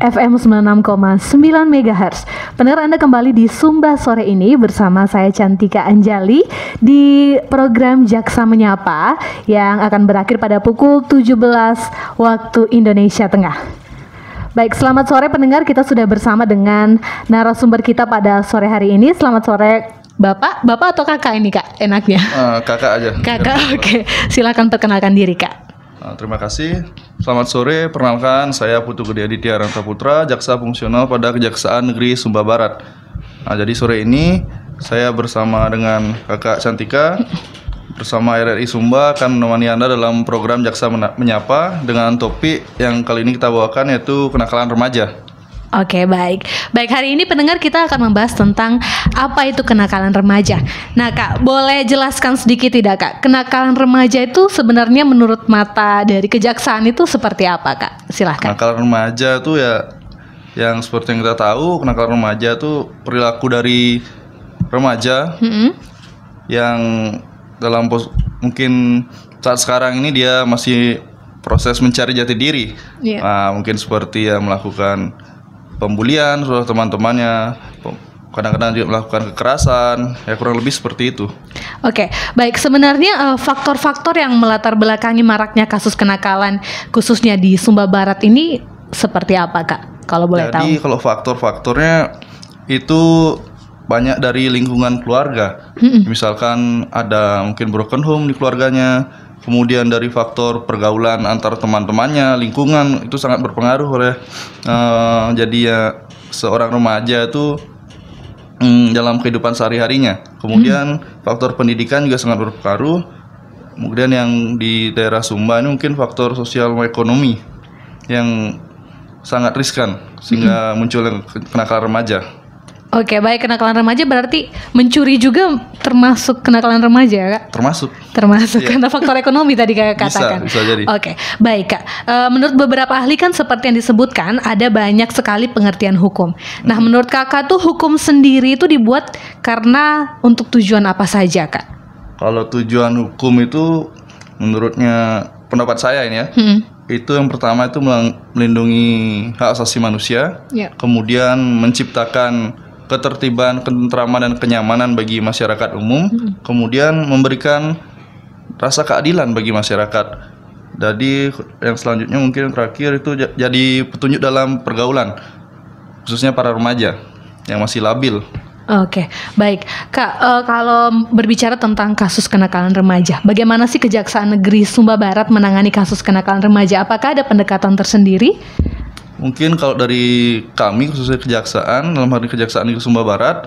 FM 96,9 MHz. Pendengar, Anda kembali di Sumba sore ini bersama saya Cantika Anjali di program Jaksa Menyapa yang akan berakhir pada pukul 17 waktu Indonesia Tengah. Baik, selamat sore pendengar, kita sudah bersama dengan narasumber kita pada sore hari ini. Selamat sore Bapak atau kakak ini Kak enaknya? Kakak aja. Kakak, oke. Silakan perkenalkan diri Kak. Terima kasih. Selamat sore, perkenalkan saya Putu Gede Aditya Ranta Putra, jaksa fungsional pada Kejaksaan Negeri Sumba Barat. Jadi sore ini saya bersama dengan Kakak Cantika bersama RRI Sumba akan menemani Anda dalam program Jaksa Menyapa dengan topik yang kali ini kita bawakan yaitu kenakalan remaja. Oke, baik. Baik, hari ini pendengar kita akan membahas tentang apa itu kenakalan remaja. Nah Kak, boleh jelaskan sedikit tidak Kak? Kenakalan remaja itu sebenarnya menurut mata dari kejaksaan itu seperti apa Kak? Silahkan. Kenakalan remaja itu ya yang seperti yang kita tahu, kenakalan remaja itu perilaku dari remaja yang dalam mungkin saat sekarang ini dia masih proses mencari jati diri. Mungkin seperti ya melakukan pembulian oleh teman-temannya, kadang-kadang juga melakukan kekerasan, ya kurang lebih seperti itu. Oke, baik. Sebenarnya faktor-faktor yang melatar belakangi maraknya kasus kenakalan khususnya di Sumba Barat ini seperti apa Kak? Kalau boleh tahu. Jadi kalau faktor-faktornya itu banyak dari lingkungan keluarga. Misalkan ada mungkin broken home di keluarganya, kemudian dari faktor pergaulan antar teman-temannya, lingkungan itu sangat berpengaruh oleh jadi ya seorang remaja itu dalam kehidupan sehari-harinya. Kemudian faktor pendidikan juga sangat berpengaruh. Kemudian yang di daerah Sumba ini mungkin faktor sosial ekonomi yang sangat riskan sehingga muncul kenakalan remaja. Oke, baik. Kenakalan remaja berarti mencuri juga termasuk kenakalan remaja ya Kak? Termasuk ya. Karena faktor ekonomi tadi Kak katakan. Bisa jadi. Oke, baik Kak. Menurut beberapa ahli kan seperti yang disebutkan ada banyak sekali pengertian hukum. Nah, menurut Kakak tuh hukum sendiri itu dibuat karena untuk tujuan apa saja Kak? Kalau tujuan hukum itu menurutnya pendapat saya ini ya. Itu yang pertama itu melindungi hak asasi manusia. Kemudian menciptakan ketertiban, ketentraman dan kenyamanan bagi masyarakat umum, kemudian memberikan rasa keadilan bagi masyarakat. Jadi yang selanjutnya mungkin terakhir itu jadi petunjuk dalam pergaulan, khususnya para remaja yang masih labil. Oke, baik Kak. Kalau berbicara tentang kasus kenakalan remaja, bagaimana sih Kejaksaan Negeri Sumba Barat menangani kasus kenakalan remaja? Apakah ada pendekatan tersendiri? Mungkin kalau dari kami khususnya kejaksaan, dalam hal ini Kejaksaan Negeri Sumba Barat,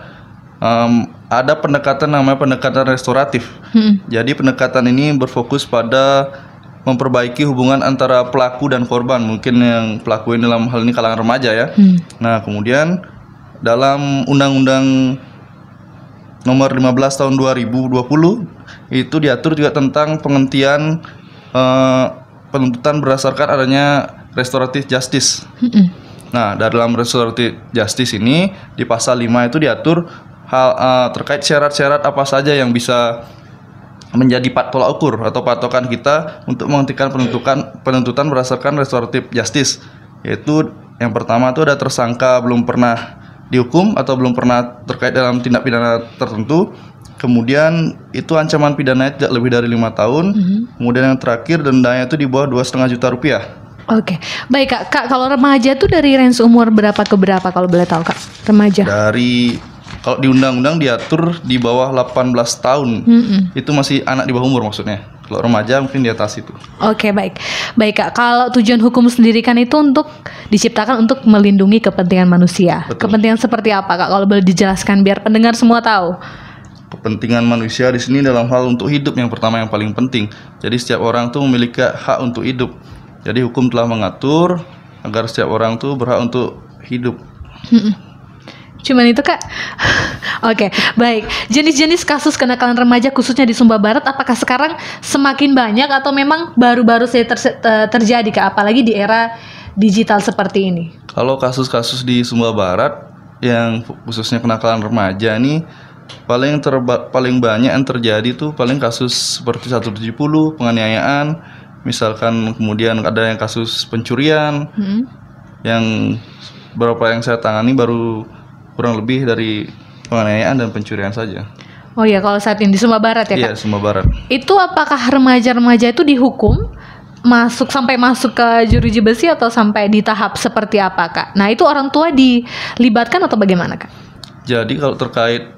ada pendekatan namanya pendekatan restoratif. Jadi pendekatan ini berfokus pada memperbaiki hubungan antara pelaku dan korban. Mungkin yang pelaku ini dalam hal ini kalangan remaja ya. Nah kemudian dalam Undang-Undang Nomor 15 Tahun 2020 itu diatur juga tentang penghentian penuntutan berdasarkan adanya restoratif justice. Nah, dalam restoratif justice ini di pasal 5 itu diatur hal terkait syarat-syarat apa saja yang bisa menjadi tolak ukur atau patokan kita untuk menghentikan penuntutan berdasarkan restoratif justice. Yaitu yang pertama itu ada tersangka belum pernah dihukum atau belum pernah terkait dalam tindak pidana tertentu. Kemudian itu ancaman pidananya tidak lebih dari 5 tahun. Kemudian yang terakhir dendanya itu di bawah 2,5 juta rupiah. Oke, baik Kak. Kalau remaja tuh dari range umur berapa ke berapa kalau boleh tahu Kak? Remaja. Kalau di undang-undang diatur di bawah 18 tahun. Itu masih anak di bawah umur maksudnya. Kalau remaja mungkin di atas itu. Oke, baik. Baik Kak, kalau tujuan hukum sendiri kan itu untuk diciptakan untuk melindungi kepentingan manusia. Betul. Kepentingan seperti apa Kak? Kalau boleh dijelaskan biar pendengar semua tahu. Kepentingan manusia di sini dalam hal untuk hidup yang pertama yang paling penting. Jadi setiap orang tuh memiliki hak untuk hidup. Jadi hukum telah mengatur agar setiap orang tuh berhak untuk hidup. Cuman itu Kak. Oke, baik. Jenis-jenis kasus kenakalan remaja khususnya di Sumba Barat apakah sekarang semakin banyak atau memang baru-baru saja terjadi Kak? Apalagi di era digital seperti ini. Kalau kasus-kasus di Sumba Barat yang khususnya kenakalan remaja ini paling banyak yang terjadi tuh paling kasus seperti 170 penganiayaan, misalkan kemudian ada yang kasus pencurian, Yang beberapa yang saya tangani baru kurang lebih dari penganiayaan dan pencurian saja. Oh ya, kalau saat ini di Sumba Barat ya, Kak? Iya, Sumba Barat. Itu apakah remaja-remaja itu dihukum sampai masuk ke jeruji besi atau sampai di tahap seperti apa, Kak? Nah, itu orang tua dilibatkan atau bagaimana, Kak? Jadi kalau terkait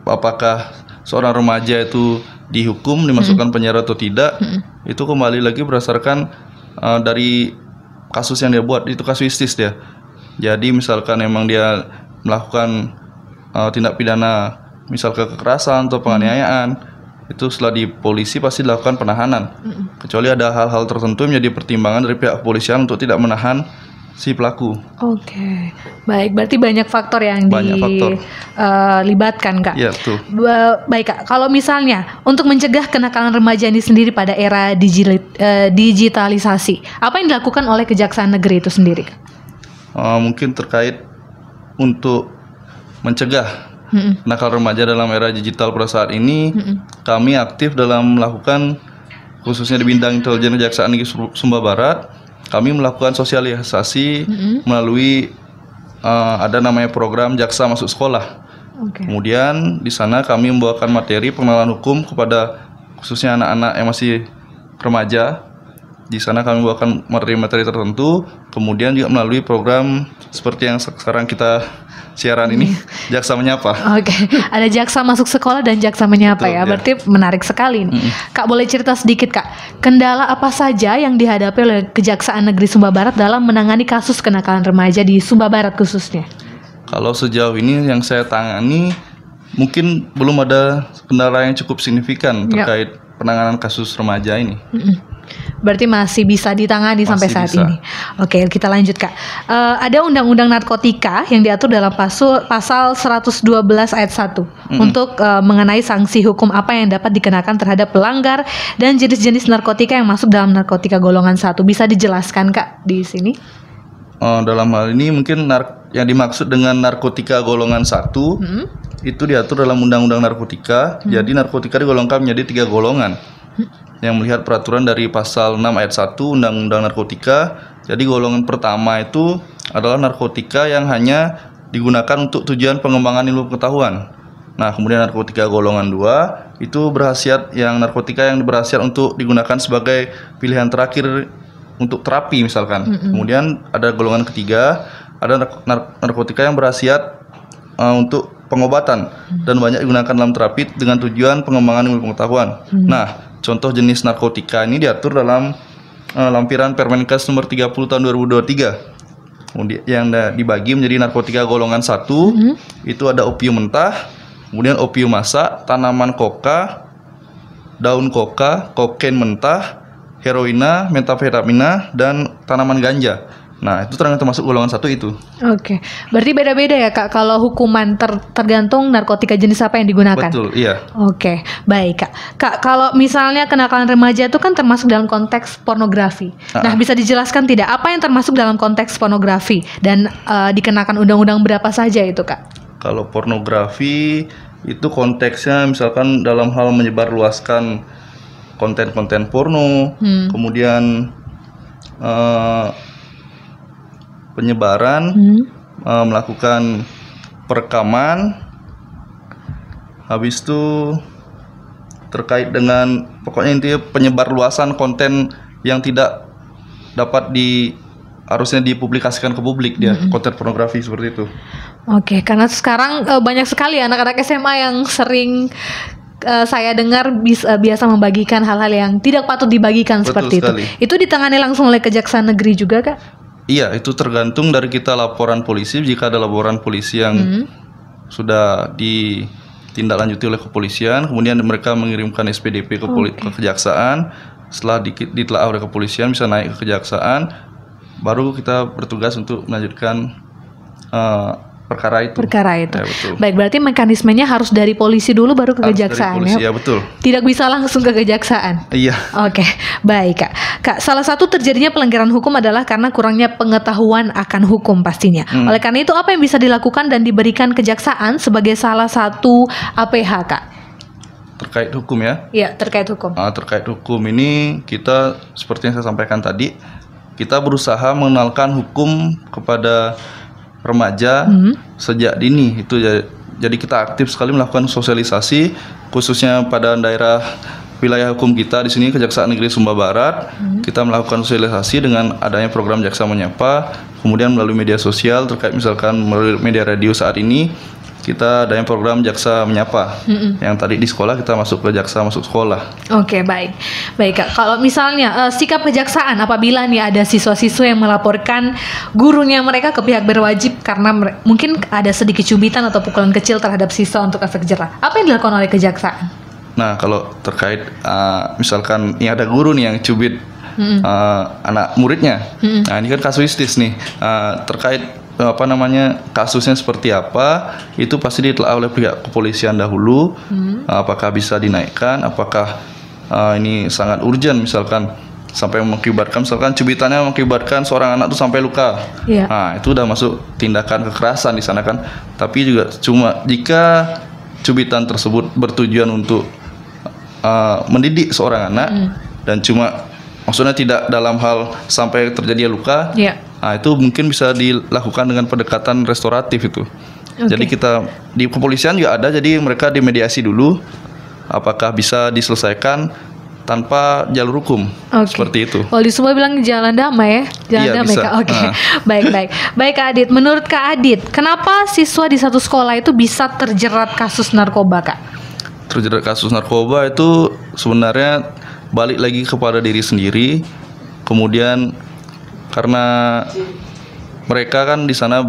apakah seorang remaja itu dihukum, dimasukkan penjara atau tidak, itu kembali lagi berdasarkan dari kasus yang dia buat. Itu kasuistis dia. Jadi misalkan memang dia melakukan tindak pidana misal kekerasan atau penganiayaan, itu setelah di polisi pasti dilakukan penahanan. Kecuali ada hal-hal tertentu yang menjadi pertimbangan dari pihak kepolisian untuk tidak menahan si pelaku. Oke, baik. Berarti banyak faktor yang dilibatkan, Kak. Iya, betul. Baik, Kak. Kalau misalnya untuk mencegah kenakalan remaja ini sendiri pada era digitalisasi, apa yang dilakukan oleh Kejaksaan Negeri itu sendiri, Kak? Mungkin terkait untuk mencegah kenakalan remaja dalam era digital pada saat ini, kami aktif dalam melakukan, khususnya di bidang intelijen Kejaksaan Negeri Sumba Barat, kami melakukan sosialisasi melalui ada namanya program Jaksa Masuk Sekolah. Kemudian di sana kami membawakan materi pengenalan hukum kepada khususnya anak-anak yang masih remaja. Di sana kami membawakan materi-materi tertentu, kemudian juga melalui program seperti yang sekarang kita siaran ini, Jaksa Menyapa. Oke, ada Jaksa Masuk Sekolah dan Jaksa Menyapa. Betul, ya. Berarti menarik sekali ini. Kak, boleh cerita sedikit, Kak, kendala apa saja yang dihadapi oleh Kejaksaan Negeri Sumba Barat dalam menangani kasus kenakalan remaja di Sumba Barat khususnya? Kalau sejauh ini yang saya tangani, mungkin belum ada kendala yang cukup signifikan terkait penanganan kasus remaja ini. Berarti masih bisa ditangani sampai saat ini. Oke, kita lanjut, Kak. Ada Undang-Undang Narkotika yang diatur dalam pasal 112 ayat 1 untuk mengenai sanksi hukum apa yang dapat dikenakan terhadap pelanggar dan jenis-jenis narkotika yang masuk dalam narkotika golongan 1. Bisa dijelaskan, Kak, di sini? Dalam hal ini mungkin yang dimaksud dengan narkotika golongan 1 itu diatur dalam Undang-Undang Narkotika. Jadi narkotika digolongkan menjadi 3 golongan. Yang melihat peraturan dari pasal 6 ayat 1 Undang-Undang Narkotika. Jadi golongan pertama itu adalah narkotika yang hanya digunakan untuk tujuan pengembangan ilmu pengetahuan. Nah, kemudian narkotika golongan 2 itu narkotika yang berhasiat untuk digunakan sebagai pilihan terakhir untuk terapi misalkan. Kemudian ada golongan ketiga, ada narkotika yang berhasiat untuk pengobatan dan banyak digunakan dalam terapi dengan tujuan pengembangan ilmu pengetahuan. Nah, contoh jenis narkotika ini diatur dalam lampiran Permenkes nomor 30 tahun 2023. Kemudian yang dibagi menjadi narkotika golongan 1 itu ada opium mentah, kemudian opium masak, tanaman koka, daun koka, kokain mentah, heroina, metafetamina, dan tanaman ganja. Nah, itu termasuk golongan 1 itu. Oke. Berarti beda-beda ya, Kak, kalau hukuman tergantung narkotika jenis apa yang digunakan? Betul, iya. Oke, baik, Kak. Kak, kalau misalnya kenakalan remaja itu kan termasuk dalam konteks pornografi. Nah, bisa dijelaskan tidak apa yang termasuk dalam konteks pornografi dan dikenakan undang-undang berapa saja itu, Kak? Kalau pornografi itu konteksnya misalkan dalam hal menyebarluaskan konten-konten porno, kemudian penyebaran, melakukan perekaman, habis itu terkait dengan pokoknya intinya penyebar luasan konten yang tidak dapat harusnya dipublikasikan ke publik, dia konten pornografi seperti itu. Oke, karena sekarang banyak sekali anak-anak SMA yang sering saya dengar biasa membagikan hal-hal yang tidak patut dibagikan. Betul seperti sekali. Itu ditangani langsung oleh Kejaksaan Negeri juga, Kak? Iya, itu tergantung dari kita laporan polisi. Jika ada laporan polisi yang sudah ditindaklanjuti oleh kepolisian, kemudian mereka mengirimkan SPDP ke kejaksaan. Setelah ditelaah oleh kepolisian bisa naik ke kejaksaan, baru kita bertugas untuk melanjutkan perkara itu. Ya, betul. Baik, berarti mekanismenya harus dari polisi dulu baru ke kejaksaan, dari polisi, ya? Betul. Tidak bisa langsung ke kejaksaan. Iya. Oke, baik, Kak. Kak, salah satu terjadinya pelanggaran hukum adalah karena kurangnya pengetahuan akan hukum pastinya. Oleh karena itu, apa yang bisa dilakukan dan diberikan kejaksaan sebagai salah satu APH, Kak? Terkait hukum ya? Iya, terkait hukum. Terkait hukum ini kita seperti yang saya sampaikan tadi, kita berusaha mengenalkan hukum kepada remaja sejak dini. Itu jadi kita aktif sekali melakukan sosialisasi, khususnya pada daerah wilayah hukum kita di sini Kejaksaan Negeri Sumba Barat. Kita melakukan sosialisasi dengan adanya program Jaksa Menyapa, kemudian melalui media sosial terkait misalkan melalui media radio saat ini kita ada yang program Jaksa Menyapa. Yang tadi di sekolah kita masuk ke Jaksa Masuk Sekolah. Oke, baik. Baik, Kak. Kalau misalnya sikap kejaksaan apabila nih ada siswa-siswa yang melaporkan gurunya mereka ke pihak berwajib karena mungkin ada sedikit cubitan atau pukulan kecil terhadap siswa untuk efek jerah. Apa yang dilakukan oleh kejaksaan? Nah, kalau terkait misalkan ini ada guru nih yang cubit anak muridnya. Nah, ini kan kasuistis nih. Terkait kasusnya seperti apa, itu pasti ditelaah oleh pihak kepolisian dahulu. Apakah bisa dinaikkan, apakah ini sangat urgent misalkan sampai mengakibatkan misalkan cubitannya mengakibatkan seorang anak itu sampai luka. Nah, itu udah masuk tindakan kekerasan di sana kan. Tapi juga cuma jika cubitan tersebut bertujuan untuk mendidik seorang anak dan cuma maksudnya tidak dalam hal sampai terjadi luka. Nah, itu mungkin bisa dilakukan dengan pendekatan restoratif itu. Jadi kita di kepolisian juga ada, jadi mereka dimediasi dulu apakah bisa diselesaikan tanpa jalur hukum. Seperti itu. Kalau di Sumba bilang jalan damai ya, jalan damai Kak. Baik Kak Adit. Menurut Kak Adit, kenapa siswa di satu sekolah itu bisa terjerat kasus narkoba, Kak? Terjerat kasus narkoba itu sebenarnya balik lagi kepada diri sendiri. Kemudian karena mereka kan di sana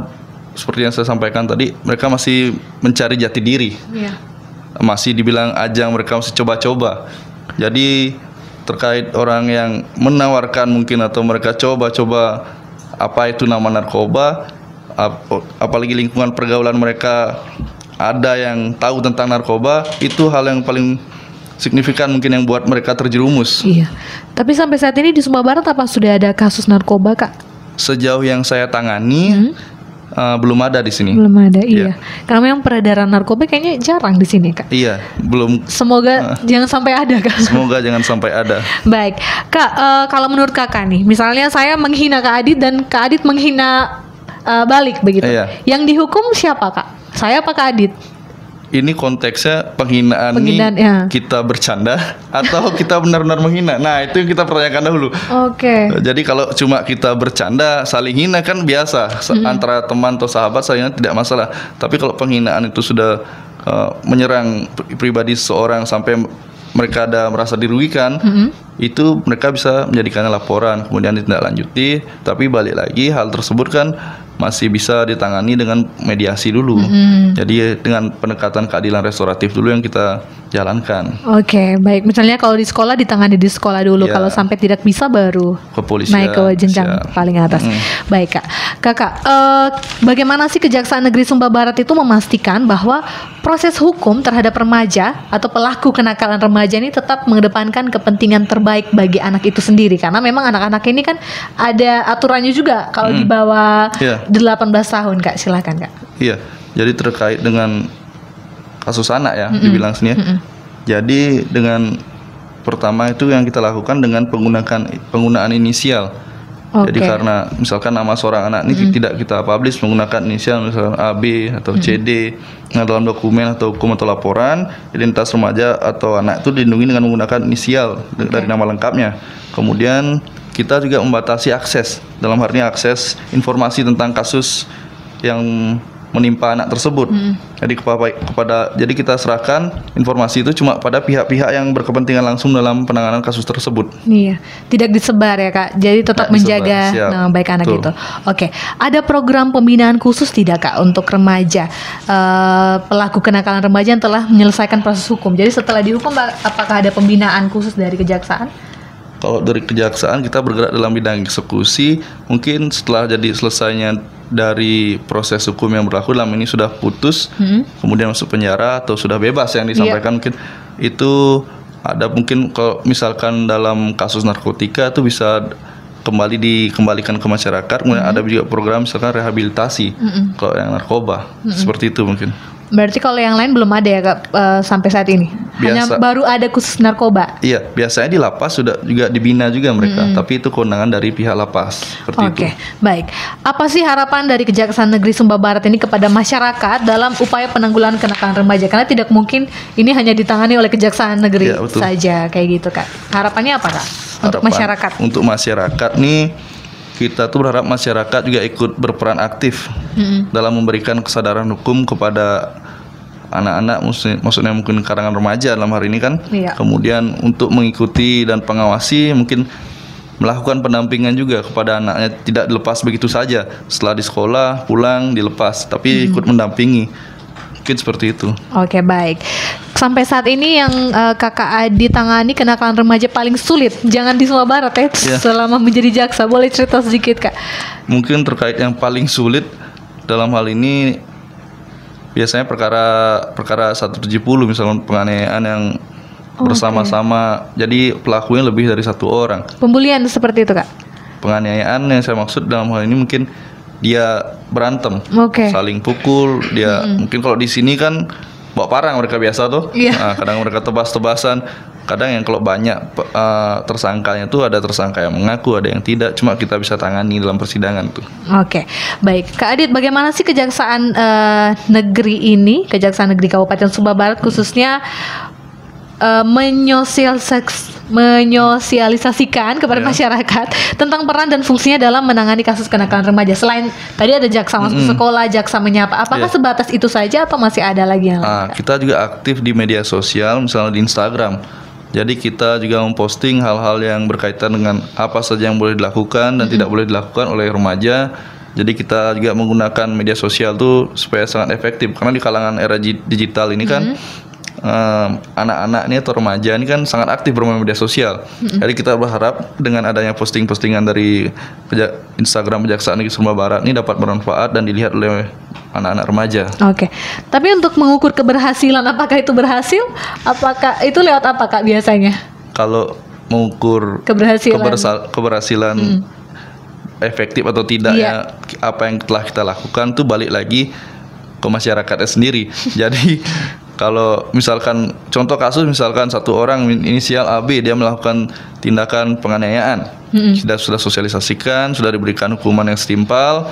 seperti yang saya sampaikan tadi, mereka masih mencari jati diri. Masih dibilang ajang, mereka masih coba-coba. Jadi terkait orang yang menawarkan mungkin atau mereka coba-coba apa itu nama narkoba, apalagi lingkungan pergaulan mereka ada yang tahu tentang narkoba, itu hal yang paling signifikan mungkin yang buat mereka terjerumus. Tapi sampai saat ini di Sumba Barat apa sudah ada kasus narkoba, Kak? Sejauh yang saya tangani belum ada di sini. Belum ada, Karena memang peredaran narkoba kayaknya jarang di sini, Kak. Belum. Semoga jangan sampai ada, Kak. Semoga jangan sampai ada. Baik, Kak. Kalau menurut Kakak nih, misalnya saya menghina Kak Adit dan Kak Adit menghina balik begitu. Yang dihukum siapa, Kak? Saya apa Kak Adit? Ini konteksnya penghinaan nih, kita bercanda atau kita benar-benar menghina. Nah, itu yang kita pertanyakan dahulu. Jadi kalau cuma kita bercanda saling hina kan biasa, antara teman atau sahabat saling hina tidak masalah. Tapi kalau penghinaan itu sudah menyerang pribadi seseorang sampai mereka ada merasa dirugikan, itu mereka bisa menjadikannya laporan kemudian ditindaklanjuti. Tapi balik lagi hal tersebut kan masih bisa ditangani dengan mediasi dulu. Jadi dengan pendekatan keadilan restoratif dulu yang kita jalankan. Baik. Misalnya kalau di sekolah ditangani di sekolah dulu, kalau sampai tidak bisa baru kepolisian, naik ke jenjang paling atas. Baik, Kak. Kakak, bagaimana sih Kejaksaan Negeri Sumba Barat itu memastikan bahwa proses hukum terhadap remaja atau pelaku kenakalan remaja ini tetap mengedepankan kepentingan terbaik bagi anak itu sendiri? Karena memang anak-anak ini kan ada aturannya juga kalau di bawah 18 tahun, Kak. Silakan, Kak. Jadi terkait dengan kasus anak ya, dibilang sini ya. Jadi dengan pertama itu yang kita lakukan dengan penggunaan inisial. Jadi karena misalkan nama seorang anak ini tidak kita publish menggunakan inisial, misalkan AB atau CD. Nah, dalam dokumen atau hukum atau laporan identitas remaja atau anak itu dilindungi dengan menggunakan inisial dari nama lengkapnya. Kemudian kita juga membatasi akses, dalam hal ini akses informasi tentang kasus yang menimpa anak tersebut. Jadi kita serahkan informasi itu cuma pada pihak-pihak yang berkepentingan langsung dalam penanganan kasus tersebut. Tidak disebar ya, Kak. Jadi tetap menjaga nama baik anak itu. Ada program pembinaan khusus tidak, Kak, untuk remaja pelaku kenakalan remaja yang telah menyelesaikan proses hukum? Jadi setelah dihukum apakah ada pembinaan khusus dari kejaksaan? Kalau dari kejaksaan kita bergerak dalam bidang eksekusi, mungkin setelah selesainya dari proses hukum yang berlaku dalam ini sudah putus, kemudian masuk penjara atau sudah bebas yang disampaikan, mungkin itu ada mungkin kalau misalkan dalam kasus narkotika itu bisa dikembalikan ke masyarakat. Kemudian ada juga program misalkan rehabilitasi kalau yang narkoba, seperti itu mungkin. Berarti kalau yang lain belum ada ya Kak sampai saat ini? Hanya baru ada khusus narkoba? Iya, biasanya di lapas sudah juga dibina juga mereka, tapi itu kewenangan dari pihak lapas seperti itu. Oke, baik. Apa sih harapan dari Kejaksaan Negeri Sumba Barat ini kepada masyarakat dalam upaya penanggulangan kenakalan remaja? Karena tidak mungkin ini hanya ditangani oleh Kejaksaan Negeri saja kayak gitu Kak. Harapannya apa Kak untuk masyarakat? Untuk masyarakat nih, kita tuh berharap masyarakat juga ikut berperan aktif dalam memberikan kesadaran hukum kepada anak-anak, maksudnya mungkin kalangan remaja dalam hari ini kan. Kemudian untuk mengikuti dan pengawasi, mungkin melakukan pendampingan juga kepada anaknya, tidak dilepas begitu saja setelah di sekolah pulang dilepas, tapi ikut mendampingi, mungkin seperti itu. Oke, baik. Sampai saat ini yang Kakak Adi tangani kenakalan remaja paling sulit, jangan di Sumba Barat ya, selama menjadi jaksa, boleh cerita sedikit Kak? Mungkin terkait yang paling sulit dalam hal ini biasanya perkara 170, misalnya penganiayaan yang bersama-sama, jadi pelakunya lebih dari satu orang. Pembulian seperti itu Kak? Penganiayaan yang saya maksud dalam hal ini mungkin dia berantem, saling pukul, dia mungkin kalau di sini kan bawa parang mereka biasa tuh, kadang mereka tebas-tebasan, kadang yang kalau banyak tersangkanya tuh ada tersangka yang mengaku, ada yang tidak, cuma kita bisa tangani dalam persidangan tuh. Oke, baik. Kak Adit, bagaimana sih Kejaksaan Negeri ini, Kejaksaan Negeri Kabupaten Sumba Barat khususnya menyosialisasikan kepada masyarakat tentang peran dan fungsinya dalam menangani kasus kenakalan remaja? Selain tadi ada jaksa masuk sekolah, jaksa menyapa, apakah sebatas itu saja atau masih ada lagi yang lain? Kita juga aktif di media sosial, misalnya di Instagram. Jadi kita juga memposting hal-hal yang berkaitan dengan apa saja yang boleh dilakukan dan tidak boleh dilakukan oleh remaja. Jadi kita juga menggunakan media sosial tuh supaya sangat efektif, karena di kalangan era digital ini kan anak-anak ini atau remaja ini kan sangat aktif bermain media sosial. Jadi kita berharap dengan adanya posting-postingan dari Instagram Kejaksaan Negeri Sumba Barat ini dapat bermanfaat dan dilihat oleh anak-anak remaja. Oke. Tapi untuk mengukur keberhasilan, apakah itu berhasil? Apakah itu lewat apa Kak biasanya? Kalau mengukur keberhasilan efektif atau tidaknya apa yang telah kita lakukan tuh balik lagi ke masyarakatnya sendiri. Jadi kalau misalkan contoh kasus, misalkan satu orang inisial AB dia melakukan tindakan penganiayaan, sudah sosialisasikan, sudah diberikan hukuman yang setimpal,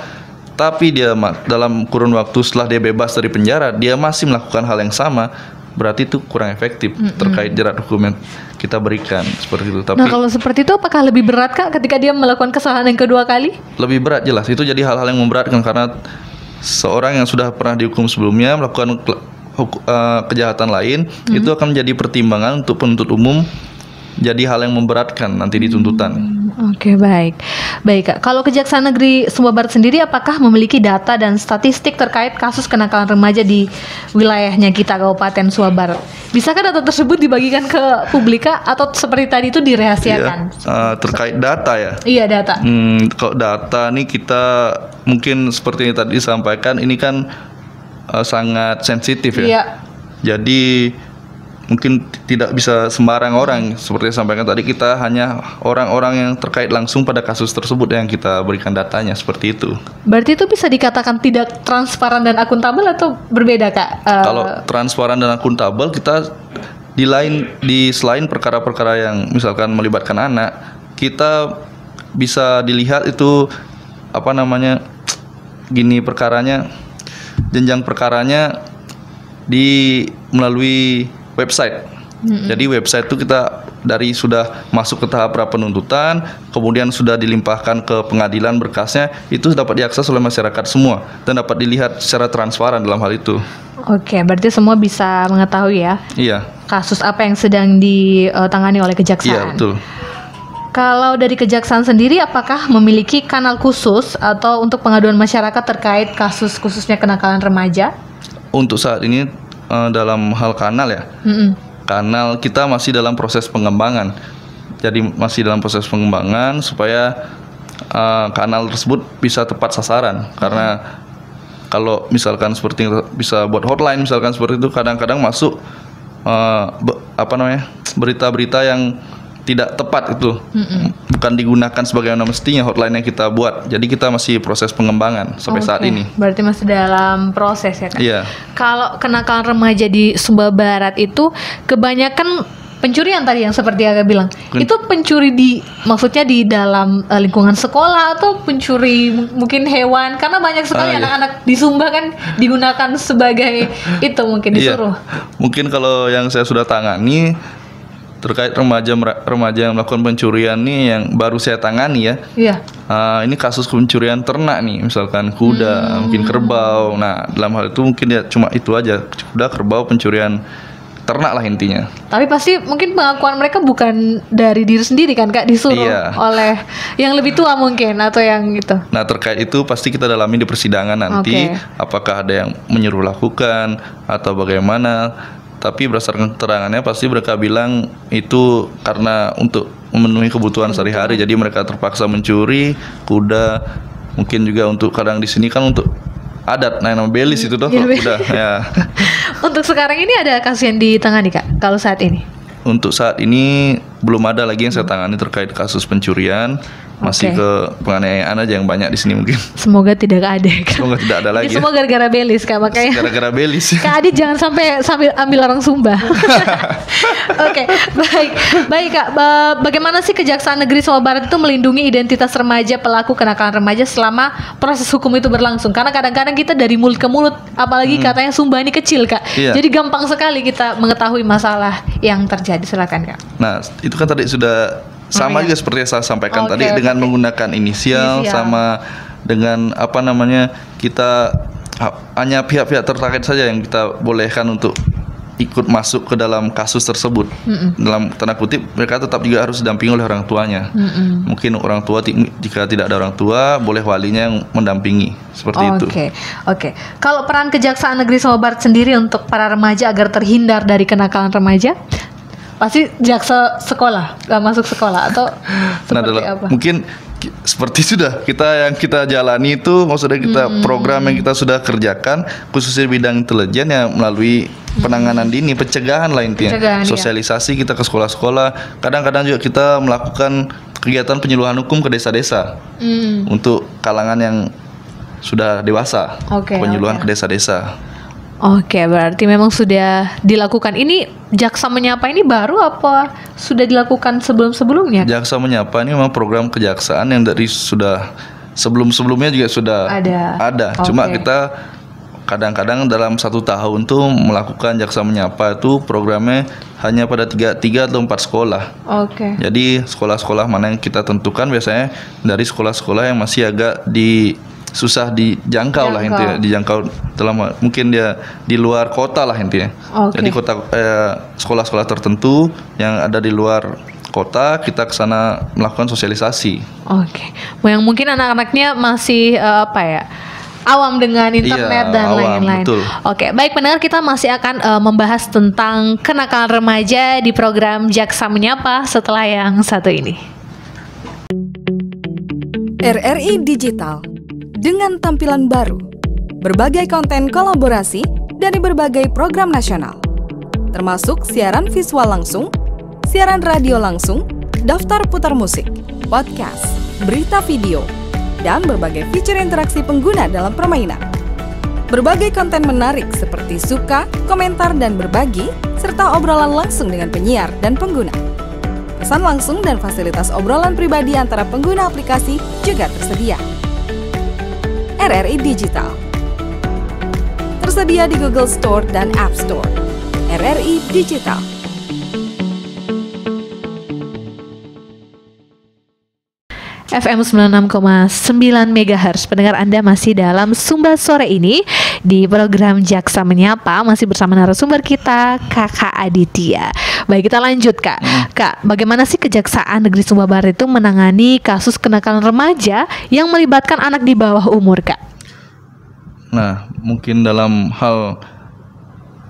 tapi dia dalam kurun waktu setelah dia bebas dari penjara dia masih melakukan hal yang sama, berarti itu kurang efektif terkait jerat hukum yang kita berikan seperti itu. Tapi kalau seperti itu apakah lebih berat Kak ketika dia melakukan kesalahan yang kedua kali? Lebih berat jelas, itu jadi hal-hal yang memberatkan karena seorang yang sudah pernah dihukum sebelumnya melakukan kejahatan lain, itu akan menjadi pertimbangan untuk penuntut umum, jadi hal yang memberatkan nanti di tuntutan. Oke, baik Kak. Kalau Kejaksaan Negeri Sumba Barat sendiri apakah memiliki data dan statistik terkait kasus kenakalan remaja di wilayahnya kita Kabupaten Sumba Barat? Bisakah data tersebut dibagikan ke publik Kak, atau seperti tadi itu dirahasiakan? Terkait data ya? Iya, data. Kalau data nih kita mungkin seperti yang tadi disampaikan, ini kan sangat sensitif ya. Iya. Jadi mungkin tidak bisa sembarang orang, seperti yang disampaikan tadi, kita hanya orang-orang yang terkait langsung pada kasus tersebut yang kita berikan datanya, seperti itu. Berarti itu bisa dikatakan tidak transparan dan akuntabel atau berbeda Kak? Kalau transparan dan akuntabel, kita selain perkara-perkara yang misalkan melibatkan anak, kita bisa dilihat itu perkaranya, jenjang perkaranya melalui website. Jadi website itu kita dari sudah masuk ke tahap pra penuntutan, kemudian sudah dilimpahkan ke pengadilan berkasnya, itu dapat diakses oleh masyarakat semua dan dapat dilihat secara transparan dalam hal itu. Oke, berarti semua bisa mengetahui ya? Iya. Kasus apa yang sedang ditangani oleh kejaksaan? Iya, betul. Kalau dari kejaksaan sendiri, apakah memiliki kanal khusus atau untuk pengaduan masyarakat terkait kasus khususnya kenakalan remaja? Untuk saat ini dalam hal kanal ya, kanal kita masih dalam proses pengembangan. Jadi masih dalam proses pengembangan supaya kanal tersebut bisa tepat sasaran. Karena kalau misalkan seperti bisa buat hotline misalkan seperti itu, kadang-kadang masuk berita-berita yang tidak tepat itu, bukan digunakan sebagaimana mestinya hotline yang kita buat. Jadi kita masih proses pengembangan sampai saat ini. Berarti masih dalam proses ya Kak? Iya. Kalau kenakalan remaja di Sumba Barat itu kebanyakan pencurian tadi yang seperti Kakak bilang. Itu pencuri maksudnya di dalam lingkungan sekolah atau pencuri mungkin hewan? Karena banyak sekali anak-anak di Sumba kan digunakan sebagai itu mungkin disuruh. Mungkin kalau yang saya sudah tangani terkait remaja yang melakukan pencurian nih yang baru saya tangani ya. Iya. Ini kasus pencurian ternak nih, misalkan kuda, mungkin kerbau. Nah, dalam hal itu mungkin ya cuma itu aja, kuda, kerbau, pencurian ternak lah intinya. Tapi pasti mungkin pengakuan mereka bukan dari diri sendiri kan Kak, disuruh oleh yang lebih tua mungkin atau yang itu. Nah, terkait itu pasti kita dalami di persidangan nanti, apakah ada yang menyuruh lakukan atau bagaimana. Tapi berdasarkan keterangannya pasti mereka bilang itu karena untuk memenuhi kebutuhan sehari-hari. Jadi mereka terpaksa mencuri kuda. Mungkin juga untuk kadang di sini kan untuk adat, nama belis itu kuda. Ya. Untuk sekarang ini ada kasus yang ditangani Kak kalau saat ini? Untuk saat ini belum ada lagi yang saya tangani terkait kasus pencurian. Masih ke penganiayaan aja yang banyak di sini mungkin. Semoga tidak ada. Semoga tidak ada lagi. Ini semua gara-gara belis Kak, makanya. Gara-gara belis. Kak Adit jangan sambil ambil orang Sumba. Oke, baik Kak. Bagaimana sih Kejaksaan Negeri Sumba Barat itu melindungi identitas remaja pelaku kenakalan remaja selama proses hukum itu berlangsung? Karena kadang-kadang kita dari mulut ke mulut, apalagi katanya Sumba ini kecil Kak. Jadi gampang sekali kita mengetahui masalah yang terjadi. Silakan Kak. Nah, itu kan tadi sudah sama juga seperti yang saya sampaikan tadi dengan menggunakan inisial sama dengan kita hanya pihak-pihak terkait saja yang kita bolehkan untuk ikut masuk ke dalam kasus tersebut. Dalam tanda kutip mereka tetap juga harus didampingi oleh orang tuanya. Mungkin orang tua jika tidak ada orang tua boleh walinya yang mendampingi seperti itu. Oke. Kalau peran Kejaksaan Negeri Sumba Barat sendiri untuk para remaja agar terhindar dari kenakalan remaja? Pasti jaksa sekolah, gak masuk sekolah atau seperti apa? Mungkin seperti sudah yang kita jalani itu, maksudnya kita program yang kita sudah kerjakan khususnya bidang intelijen ya melalui penanganan dini, pencegahan lah intinya, sosialisasi kita ke sekolah-sekolah. Kadang-kadang juga kita melakukan kegiatan penyuluhan hukum ke desa-desa untuk kalangan yang sudah dewasa, penyuluhan ke desa-desa. Oke, berarti memang sudah dilakukan. Ini Jaksa Menyapa ini baru apa sudah dilakukan sebelum-sebelumnya? Jaksa Menyapa ini memang program kejaksaan yang dari sudah sebelum-sebelumnya juga sudah ada. Cuma kita kadang-kadang dalam 1 tahun tuh melakukan Jaksa Menyapa itu programnya hanya pada 3 atau 4 sekolah. Jadi sekolah-sekolah mana yang kita tentukan biasanya dari sekolah-sekolah yang masih agak susah dijangkau lah intinya, dijangkau dalam mungkin dia di luar kota lah intinya. Jadi sekolah-sekolah tertentu yang ada di luar kota kita ke sana melakukan sosialisasi. Yang mungkin anak-anaknya masih awam dengan internet dan lain-lain. Baik pendengar, kita masih akan membahas tentang kenakalan remaja di program Jaksa Menyapa setelah yang satu ini. RRI Digital dengan tampilan baru, berbagai konten kolaborasi dari berbagai program nasional, termasuk siaran visual langsung, siaran radio langsung, daftar putar musik, podcast, berita video, dan berbagai fitur interaksi pengguna dalam permainan. Berbagai konten menarik seperti suka, komentar, dan berbagi, serta obrolan langsung dengan penyiar dan pengguna. Pesan langsung dan fasilitas obrolan pribadi antara pengguna aplikasi juga tersedia. RRI Digital tersedia di Google Store dan App Store. RRI Digital. FM 96,9 MHz. Pendengar Anda masih dalam Sumba Sore ini di program Jaksa Menyapa, masih bersama narasumber kita Kakak Aditya. Baik, kita lanjut Kak. Kak, bagaimana sih Kejaksaan Negeri Sumba Barat itu menangani kasus kenakalan remaja yang melibatkan anak di bawah umur, Kak? Nah, mungkin dalam hal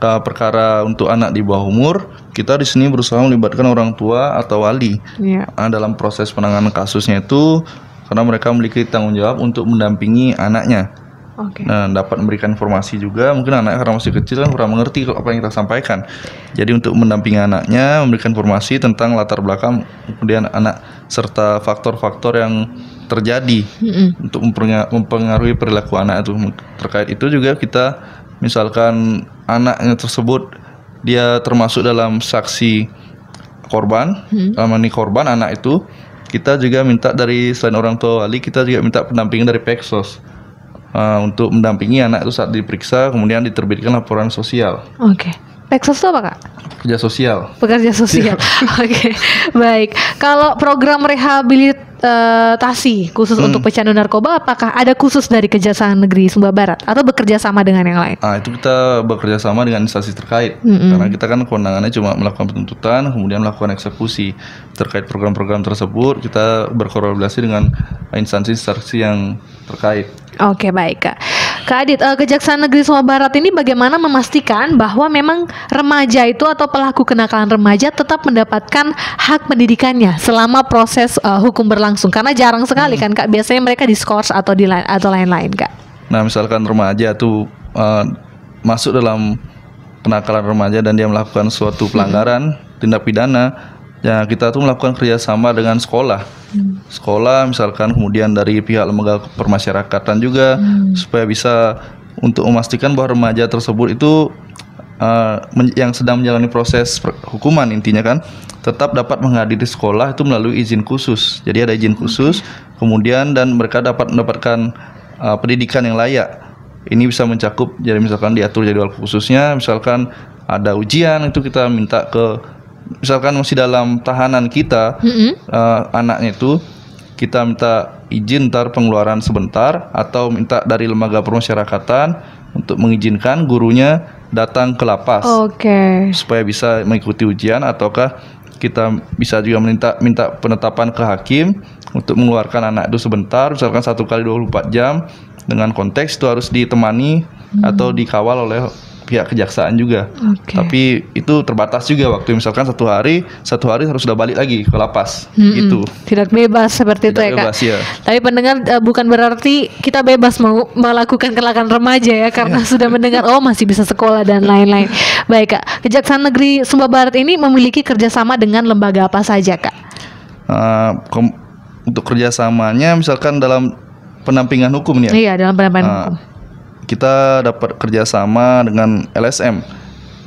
perkara untuk anak di bawah umur, kita di sini berusaha melibatkan orang tua atau wali. Dalam proses penanganan kasusnya itu, karena mereka memiliki tanggung jawab untuk mendampingi anaknya. Oke. Nah, dapat memberikan informasi juga. Mungkin anak karena masih kecil kan kurang mengerti apa yang kita sampaikan. Jadi untuk mendampingi anaknya, memberikan informasi tentang latar belakang kemudian anak serta faktor-faktor yang terjadi untuk mempengaruhi perilaku anak itu. Terkait itu juga kita misalkan anaknya tersebut dia termasuk dalam saksi korban, dalam ini korban anak itu, kita juga minta dari selain orang tua wali, kita juga minta pendampingan dari Peksos. Untuk mendampingi anak itu saat diperiksa, kemudian diterbitkan laporan sosial. Oke. Peksos itu apa, Kak? Kerja sosial. Pekerja sosial. Oke, baik. Kalau program rehabilitasi khusus untuk pecandu narkoba, apakah ada khusus dari Kejaksaan Negeri Sumba Barat atau bekerja sama dengan yang lain? Itu kita bekerja sama dengan instansi terkait. Karena kita kan kewenangannya cuma melakukan penuntutan, kemudian melakukan eksekusi. Terkait program-program tersebut, kita berkolaborasi dengan instansi-instansi yang terkait. Oke, baik, Kak. Kak Adit, Kejaksaan Negeri Sumba Barat ini bagaimana memastikan bahwa memang remaja itu atau pelaku kenakalan remaja tetap mendapatkan hak pendidikannya selama proses hukum berlangsung? Karena jarang sekali kan, Kak, biasanya mereka diskors atau lain-lain, Kak. Nah, misalkan remaja itu masuk dalam kenakalan remaja dan dia melakukan suatu pelanggaran tindak pidana, ya kita tuh melakukan kerjasama dengan sekolah. Sekolah misalkan kemudian dari pihak lembaga permasyarakatan juga supaya bisa untuk memastikan bahwa remaja tersebut itu yang sedang menjalani proses hukuman intinya kan tetap dapat menghadiri sekolah itu melalui izin khusus. Jadi ada izin khusus, kemudian dan mereka dapat mendapatkan pendidikan yang layak. Ini bisa mencakup jadi misalkan diatur jadwal khususnya, misalkan ada ujian itu kita minta ke misalkan masih dalam tahanan kita, anaknya itu kita minta izin ntar pengeluaran sebentar atau minta dari lembaga permasyarakatan untuk mengizinkan gurunya datang ke lapas, supaya bisa mengikuti ujian, ataukah kita bisa juga minta penetapan ke hakim untuk mengeluarkan anak itu sebentar, misalkan 1 kali 24 jam dengan konteks itu harus ditemani atau dikawal oleh pihak kejaksaan juga. Tapi itu terbatas juga waktu, misalkan satu hari harus sudah balik lagi ke lapas gitu. Tidak bebas seperti itu ya, Kak. Ya. Tapi pendengar bukan berarti kita bebas mau melakukan kenakalan remaja ya, karena sudah mendengar masih bisa sekolah dan lain-lain. Baik, Kak. Kejaksaan Negeri Sumba Barat ini memiliki kerjasama dengan lembaga apa saja, Kak? Untuk kerjasamanya misalkan dalam pendampingan hukum nih ya. Iya, dalam pendampingan hukum. Kita dapat kerjasama dengan LSM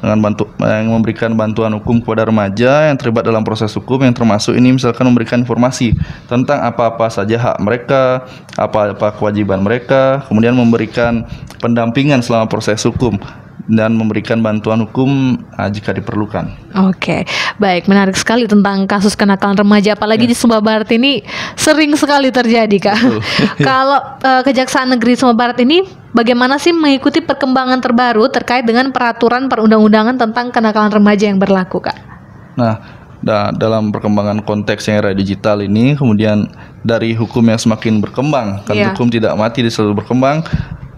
yang memberikan bantuan hukum kepada remaja yang terlibat dalam proses hukum, yang termasuk ini misalkan memberikan informasi tentang apa-apa saja hak mereka, apa-apa kewajiban mereka, kemudian memberikan pendampingan selama proses hukum dan memberikan bantuan hukum jika diperlukan. Oke, baik, menarik sekali tentang kasus kenakalan remaja, apalagi di Sumba Barat ini sering sekali terjadi, Kak. Kalau Kejaksaan Negeri Sumba Barat ini bagaimana sih mengikuti perkembangan terbaru terkait dengan peraturan perundang-undangan tentang kenakalan remaja yang berlaku, Kak? Nah, dalam perkembangan konteks yang era digital ini, kemudian dari hukum yang semakin berkembang, kan hukum tidak mati, dia selalu berkembang.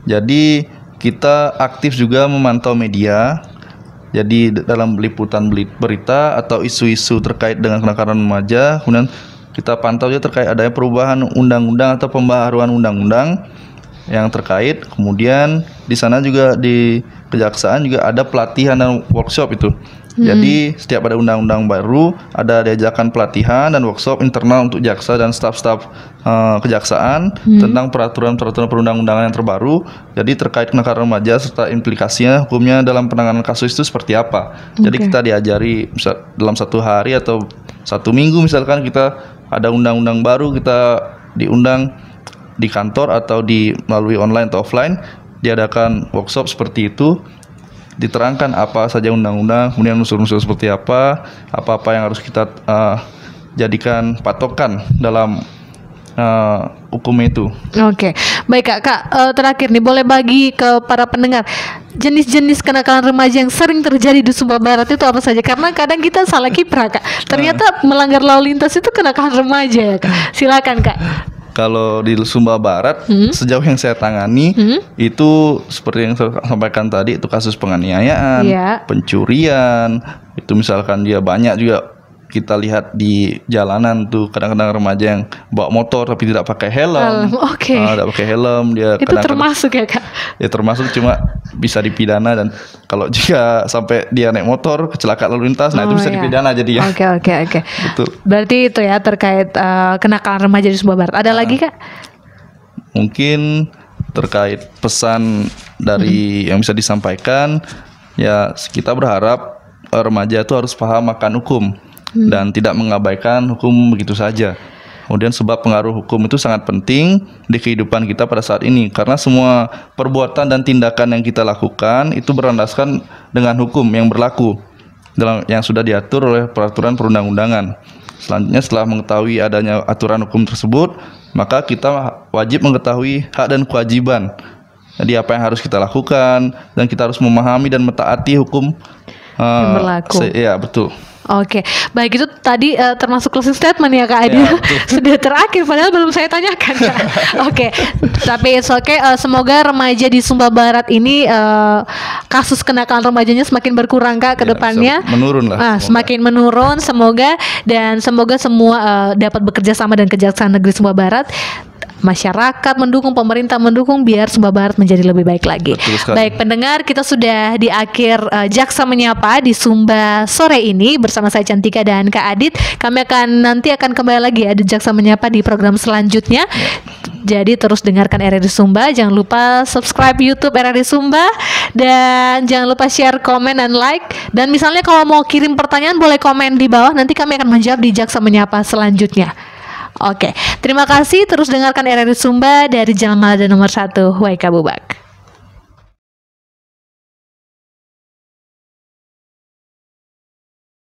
Jadi kita aktif juga memantau media. Jadi dalam liputan berita atau isu-isu terkait dengan kenakalan remaja, kemudian kita pantau juga terkait adanya perubahan undang-undang atau pembaharuan undang-undang yang terkait. Kemudian di sana juga di Kejaksaan juga ada pelatihan dan workshop itu. Jadi setiap ada undang-undang baru ada diajakan pelatihan dan workshop internal untuk jaksa dan staf-staf kejaksaan tentang peraturan-peraturan perundang-undangan yang terbaru. Jadi terkait kenakalan remaja serta implikasinya hukumnya dalam penanganan kasus itu seperti apa. Jadi kita diajari dalam 1 hari atau 1 minggu misalkan kita ada undang-undang baru, kita diundang di kantor atau melalui online atau offline, diadakan workshop seperti itu. Diterangkan apa saja undang-undang, kemudian unsur-unsur seperti apa yang harus kita jadikan patokan dalam hukum itu. Oke, baik, Kak. Terakhir nih, boleh bagi ke para pendengar jenis-jenis kenakalan remaja yang sering terjadi di Sumba Barat itu apa saja? Karena kadang kita salah kiprah, Kak. Ternyata melanggar lalu lintas itu kenakalan remaja ya, Kak. Silakan, Kak. Kalau di Sumba Barat, sejauh yang saya tangani, itu seperti yang saya sampaikan tadi, itu kasus penganiayaan, pencurian, itu misalkan dia banyak juga kita lihat di jalanan tuh kadang-kadang remaja yang bawa motor tapi tidak pakai helm. Oke. Tidak pakai helm dia. Itu termasuk ya Kak? Ya termasuk, cuma bisa dipidana, dan kalau jika sampai dia naik motor kecelakaan lalu lintas, nah itu bisa dipidana jadi ya. Oke. Betul. Berarti itu ya terkait kenakalan remaja di Sumba Barat. Ada lagi Kak? Mungkin terkait pesan dari yang bisa disampaikan, ya kita berharap remaja itu harus paham akan hukum dan tidak mengabaikan hukum begitu saja. Kemudian sebab pengaruh hukum itu sangat penting di kehidupan kita pada saat ini, karena semua perbuatan dan tindakan yang kita lakukan itu berlandaskan dengan hukum yang berlaku yang sudah diatur oleh peraturan perundang-undangan. Selanjutnya, setelah mengetahui adanya aturan hukum tersebut, maka kita wajib mengetahui hak dan kewajiban. Jadi apa yang harus kita lakukan, dan kita harus memahami dan mentaati hukum yang berlaku. Ya, betul. Oke, baik, itu tadi termasuk closing statement ya Kak Adi. Sudah terakhir, padahal belum saya tanyakan Kak. Oke, tapi it's okay. Semoga remaja di Sumba Barat ini kasus kenakalan remajanya semakin berkurang Kak ke depannya. Menurun lah. Semakin menurun, semoga semua dapat bekerja sama dengan Kejaksaan Negeri Sumba Barat. Masyarakat mendukung, pemerintah mendukung biar Sumba Barat menjadi lebih baik lagi. Baik pendengar, kita sudah di akhir Jaksa Menyapa di Sumba sore ini bersama saya Cantika dan Kak Adit. Kami nanti akan kembali lagi ada Jaksa Menyapa di program selanjutnya. Jadi terus dengarkan RRI Sumba, jangan lupa subscribe YouTube RRI Sumba, dan jangan lupa share, komen, dan like. Dan misalnya kalau mau kirim pertanyaan boleh komen di bawah, nanti kami akan menjawab di Jaksa Menyapa selanjutnya. Oke, terima kasih. Terus dengarkan RRI Sumba dari Jalan Malada nomor 1 Waikabubak.